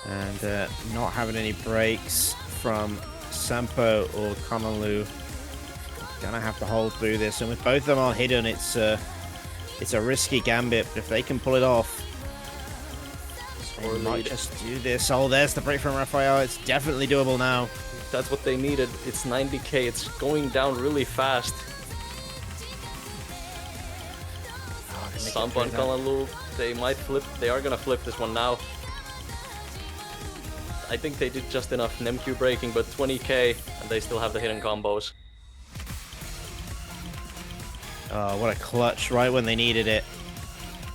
and not having any breaks from Sampo or Kalanlu. Gonna have to hold through this, and with both of them all hidden, it's a risky gambit. But if they can pull it off, they might just do this. Oh, there's the break from Rafael. It's definitely doable now. That's what they needed. It's 90k. It's going down really fast. Sampo and Kalanlu, they might flip. They are gonna flip this one now. I think they did just enough Nemq breaking, but 20k, and they still have the hidden combos. Oh, what a clutch right when they needed it.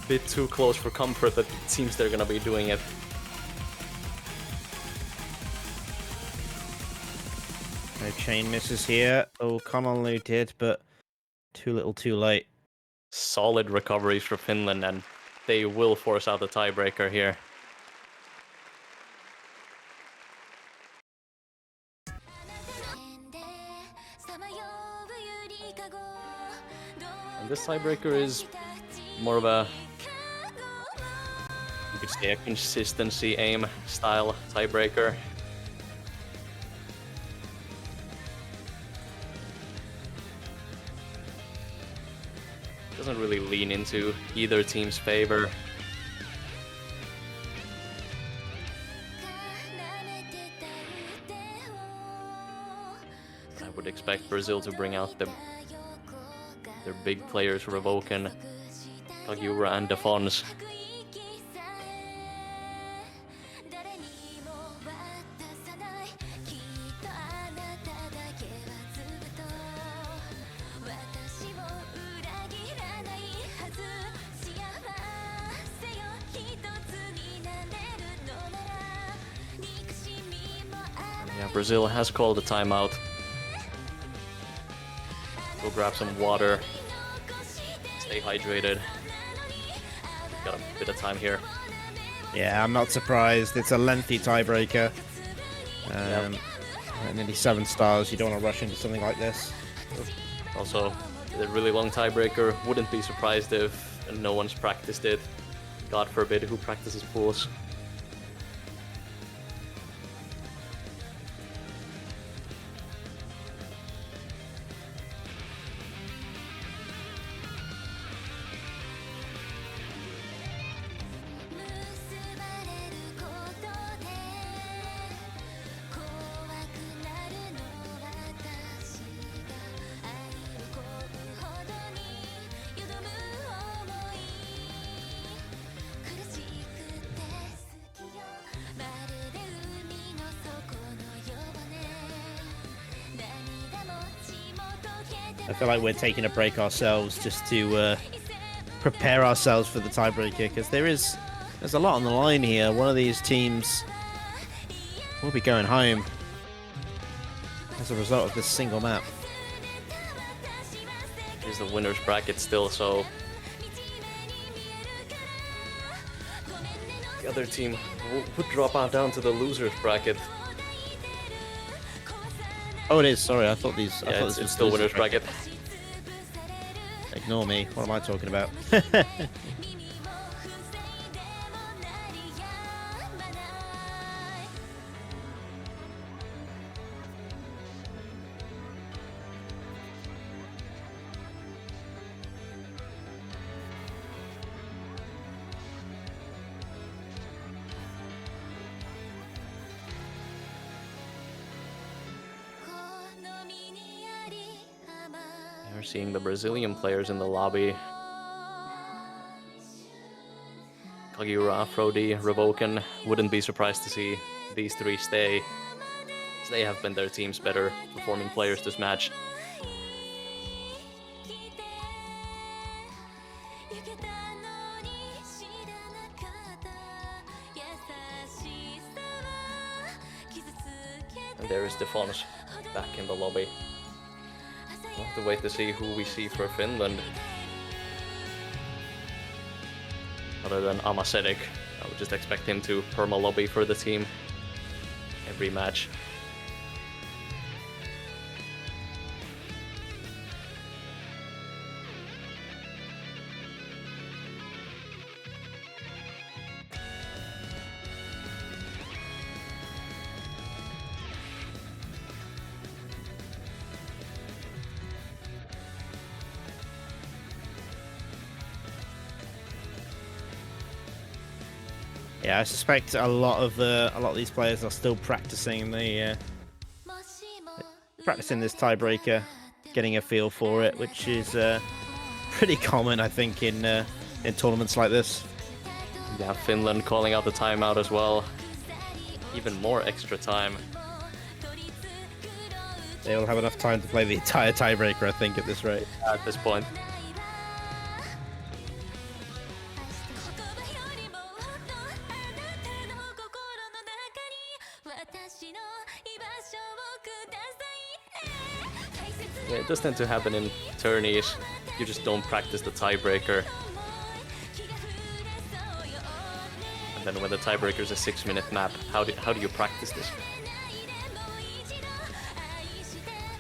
Bit too close for comfort, but it seems they're gonna be doing it. No chain misses here. Oh, Kalanlu did, but too little too late. Solid recoveries for Finland, and they will force out the tiebreaker here. And this tiebreaker is more of a, you could say, a consistency aim style tiebreaker. Doesn't really lean into either team's favor. I would expect Brazil to bring out their big players, Revoken, Kagiura and Defons. Yeah, Brazil has called a timeout. Go grab some water. Stay hydrated. Got a bit of time here. Yeah, I'm not surprised. It's a lengthy tiebreaker. Nearly 7 stars. You don't want to rush into something like this. Also, a really long tiebreaker. Wouldn't be surprised if no one's practiced it. God forbid who practices pools. I feel like we're taking a break ourselves just to prepare ourselves for the tiebreaker, because there's a lot on the line here. One of these teams will be going home as a result of this single map. Here's the winner's bracket still, so the other team would drop out down to the loser's bracket. Oh, it is. Sorry, I thought these. Yeah, I thought it's this was still winner's bracket. Ignore me. What am I talking about? We're seeing the Brazilian players in the lobby. Kagiura, Frody, Revoken. Wouldn't be surprised to see these three stay, as they have been their team's better performing players this match. And there is Defons back in the lobby. We'll have to wait to see who we see for Finland. Other than Amaserik, I would just expect him to perma lobby for the team every match. Yeah, I suspect a lot of these players are still practicing practicing this tiebreaker, getting a feel for it, which is pretty common, I think, in tournaments like this. Yeah, Finland calling out the timeout as well. Even more extra time. They will have enough time to play the entire tiebreaker, I think, at this rate. At this point. Yeah, it does tend to happen in tourneys. You just don't practice the tiebreaker. And then when the tiebreaker is a 6-minute map, how do you practice this?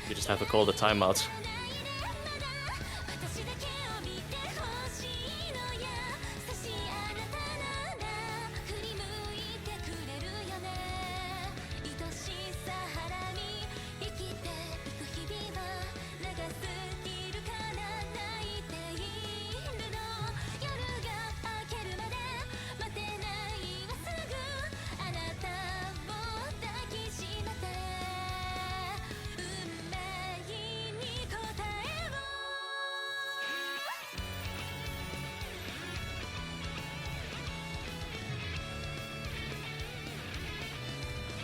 You just have to call the timeouts.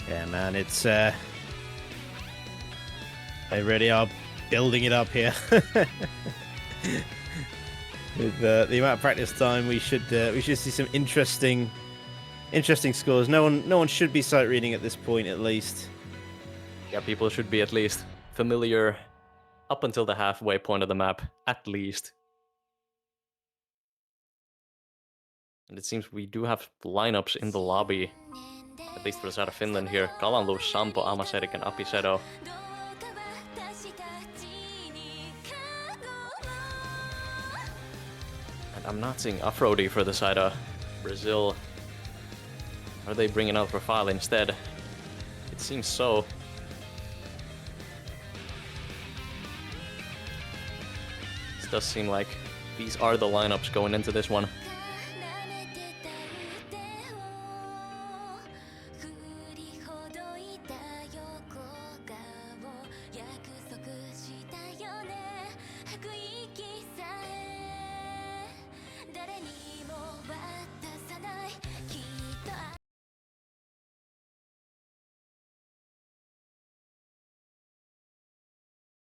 Yeah, man, it's they really are building it up here. With the amount of practice time, we should see some interesting scores. No one should be sight reading at this point, at least. Yeah, people should be at least familiar up until the halfway point of the map, at least. And it seems we do have lineups in the lobby, at least for the side of Finland here. Kalanlu, Sampo, Amaserik, and Apisedo. And I'm not seeing Afrodi for the side of Brazil. Are they bringing out Profile instead? It seems so. This does seem like these are the lineups going into this one.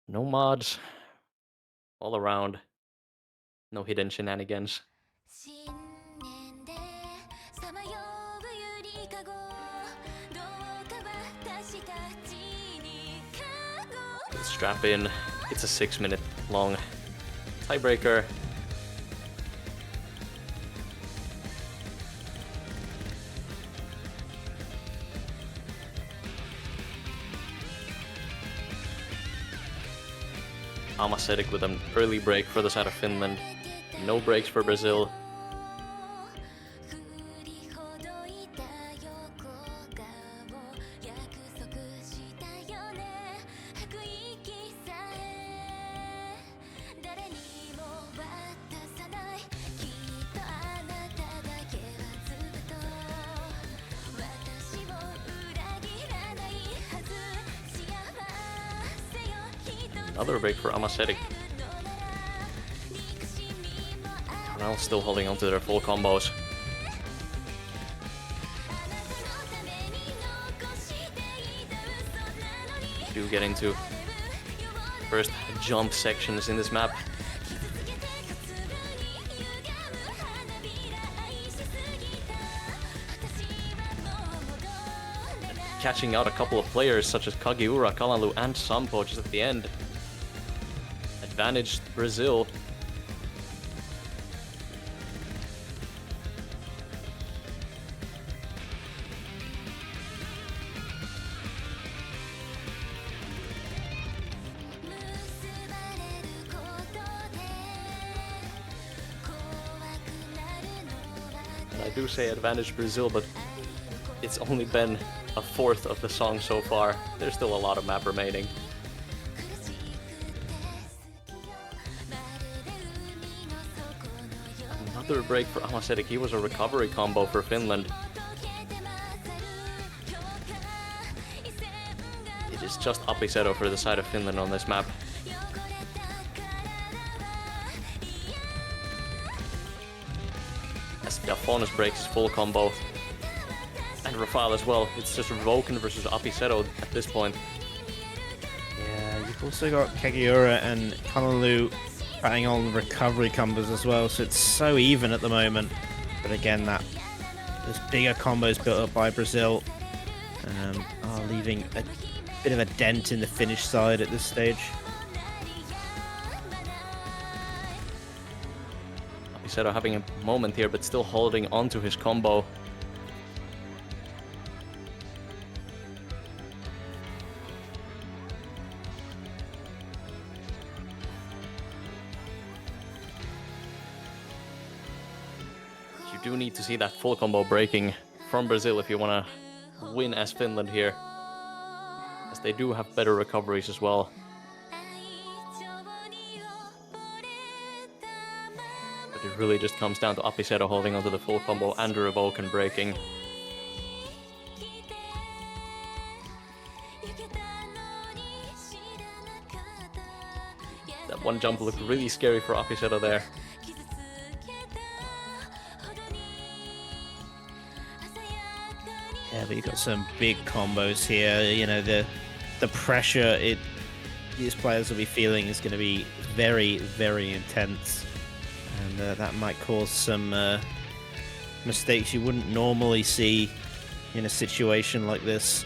No mods. all around. No hidden shenanigans. Strap in. It's a 6-minute long tiebreaker. Amasetic with an early break for the side of Finland. No breaks for Brazil. Another break for Amasetic. Now still holding on to their full combos. Do get into first jump sections in this map. Catching out a couple of players such as Kageura, Kalalu, and Sampo just at the end. Advantage Brazil. And I do say advantage Brazil, but it's only been a fourth of the song so far. There's still a lot of map remaining. Another break for Amasetic. He was a recovery combo for Finland. It is just Apiseto for the side of Finland on this map. As Dafonus breaks his full combo. And Rafael as well. It's just Revoken versus Apiseto at this point. Yeah, you've also got Kageura and Kalalu batting on the recovery combos as well, so it's so even at the moment. But again, those bigger combos built up by Brazil are leaving a bit of a dent in the finish side at this stage. Apiseto having a moment here, but still holding on to his combo. Do need to see that full combo breaking from Brazil if you want to win as Finland here, as they do have better recoveries as well. But it really just comes down to Apiseto holding onto the full combo and Revoken breaking. That one jump looked really scary for Apiseto there. Yeah, but you've got some big combos here. You know, the pressure these players will be feeling is going to be very, very intense. And that might cause some mistakes you wouldn't normally see in a situation like this.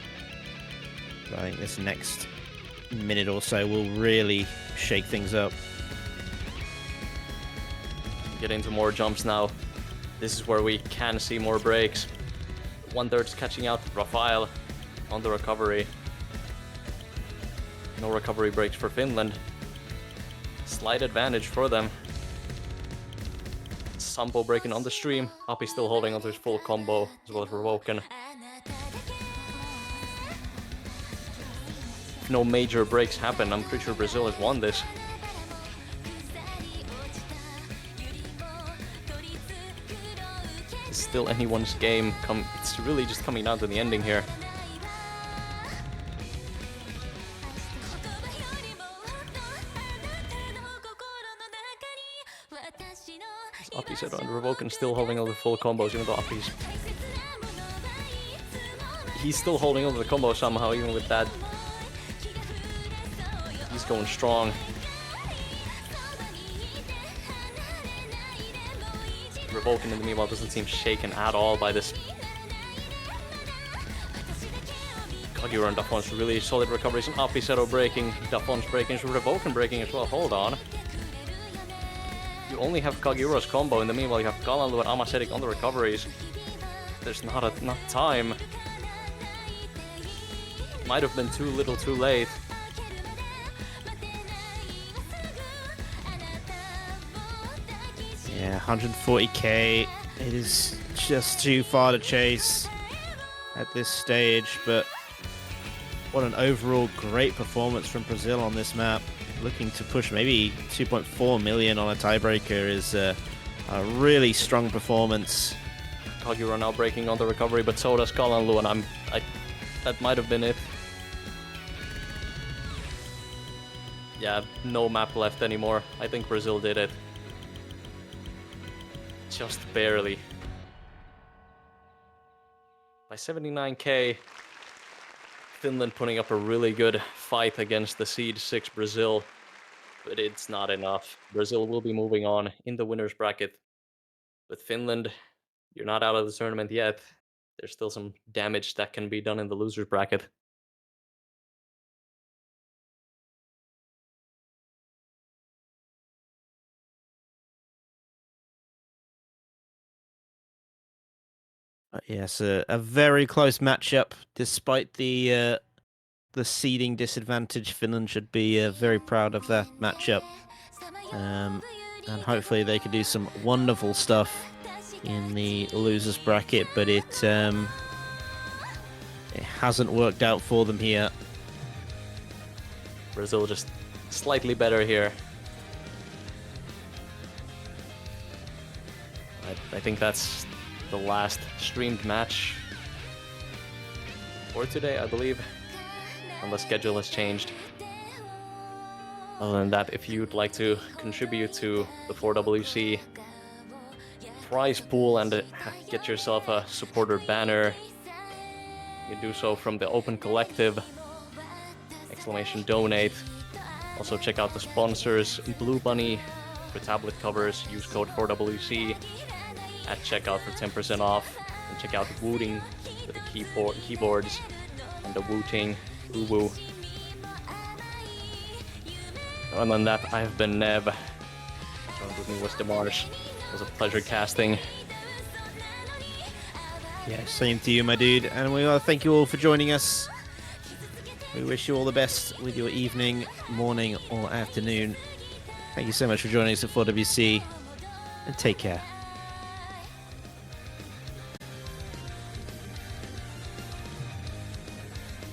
But I think this next minute or so will really shake things up. Get into more jumps now. This is where we can see more breaks. 1/3 catching out Rafael on the recovery. No recovery breaks for Finland. Slight advantage for them. Sampo breaking on the stream. Api still holding onto his full combo as well as Revoken. If no major breaks happen, I'm pretty sure Brazil has won this. It's still anyone's game. It's really just coming down to the ending here. Apiseto and Revoken still holding all the full combos, even though he's still holding on to the combo somehow, even with that. He's going strong. Revoken in the meanwhile doesn't seem shaken at all by this. Kageura and Dafon's really solid recoveries, and Apiseto breaking, Dafon's breaking, Revoken breaking as well. Hold on. You only have Kageura's combo, in the meanwhile you have Galanlu and Amasetic on the recoveries. There's not enough time. Might have been too little too late. Yeah, 140k. It is just too far to chase at this stage, but what an overall great performance from Brazil on this map. Looking to push maybe 2.4 million on a tiebreaker is a really strong performance. Kageura now breaking on the recovery, but so does Galanlu, and that might have been it. Yeah, no map left anymore. I think Brazil did it. Just barely. By 79k, Finland putting up a really good fight against the Seed 6 Brazil, but it's not enough. Brazil will be moving on in the winner's bracket. With Finland, you're not out of the tournament yet. There's still some damage that can be done in the loser's bracket. Yes, a very close matchup. Despite the seeding disadvantage, Finland should be very proud of that matchup. And hopefully they can do some wonderful stuff in the losers bracket, but it hasn't worked out for them here. Brazil just slightly better here. I think that's the last streamed match for today, I believe, unless schedule has changed. Other than that, if you'd like to contribute to the 4WC prize pool and get yourself a supporter banner, you do so from the Open Collective, !donate. Also check out the sponsors, Blue Bunny for tablet covers, use code 4WC at checkout for 10% off, and check out Wooting for the keyboards and the Wooting Woo. Other than that, I have been Neb. Joined with me was Damarsh. It was a pleasure casting. Yeah, same to you, my dude. And we want to thank you all for joining us. We wish you all the best with your evening, morning, or afternoon. Thank you so much for joining us at 4WC, and take care.